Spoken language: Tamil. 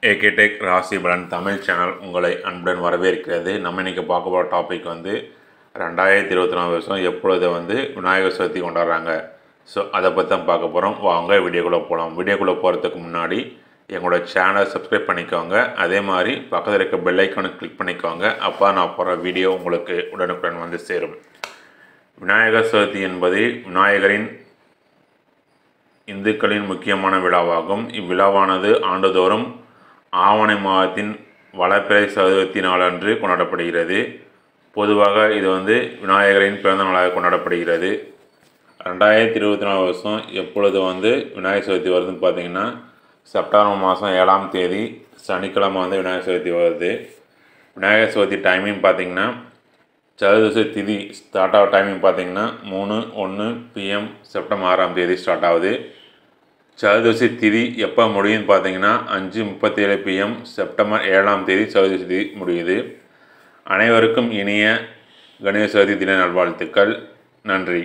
ஏகே டெக் ராசி பலன் தமிழ் சேனல் உங்களை அன்புடன் வரவேற்கிறது. நம்ம இன்றைக்கி பார்க்க போகிற டாபிக் 2024 வருஷம் எப்பொழுது விநாயகர் சதுர்த்தி கொண்டாடுறாங்க. ஸோ அதை பற்றி தான் பார்க்க போகிறோம். வாங்க வீடியோக்குள்ளே போகலாம். வீடியோக்குள்ளே போகிறதுக்கு முன்னாடி எங்களோட சேனலை சப்ஸ்கிரைப் பண்ணிக்கோங்க. அதே மாதிரி பக்கத்தில் இருக்க பெல் ஐக்கானை கிளிக் பண்ணிக்கோங்க. அப்போ நான் போகிற வீடியோ உங்களுக்கு உடனுக்குடன் சேரும். விநாயகர் சதுர்த்தி என்பது விநாயகரின் இந்துக்களின் முக்கியமான விழாவாகும். இவ்விழாவானது ஆண்டுதோறும் ஆவணி மாதத்தின் வளர்பிறை சதுர்த்தி நாளன்று கொண்டாடப்படுகிறது. பொதுவாக இது விநாயகரின் பிறந்த நாளாக கொண்டாடப்படுகிறது. 2024 வருஷம் எப்பொழுது விநாயகர் சதுர்த்தி வருதுன்னு பார்த்தீங்கன்னா, செப்டம்பர் மாதம் 7ஆம் தேதி சனிக்கிழமை விநாயகர் சதுர்த்தி வருது. விநாயகர் சதுர்த்தி டைமிங் பார்த்தீங்கன்னா, சதுர்தசி திதி ஸ்டார்ட் ஆகிற டைமிங் பார்த்தீங்கன்னா 3:01 PM செப்டம்பர் 6ஆம் தேதி ஸ்டார்ட் ஆகுது. சதுர்தசி திதி எப்போ முடியும்னு பார்த்தீங்கன்னா 5:37 PM செப்டம்பர் 7ஆம் தேதி சதுர்தசி திதி முடியுது. அனைவருக்கும் இனிய கணேச சதுர்த்தி தின நல்வாழ்த்துக்கள். நன்றி.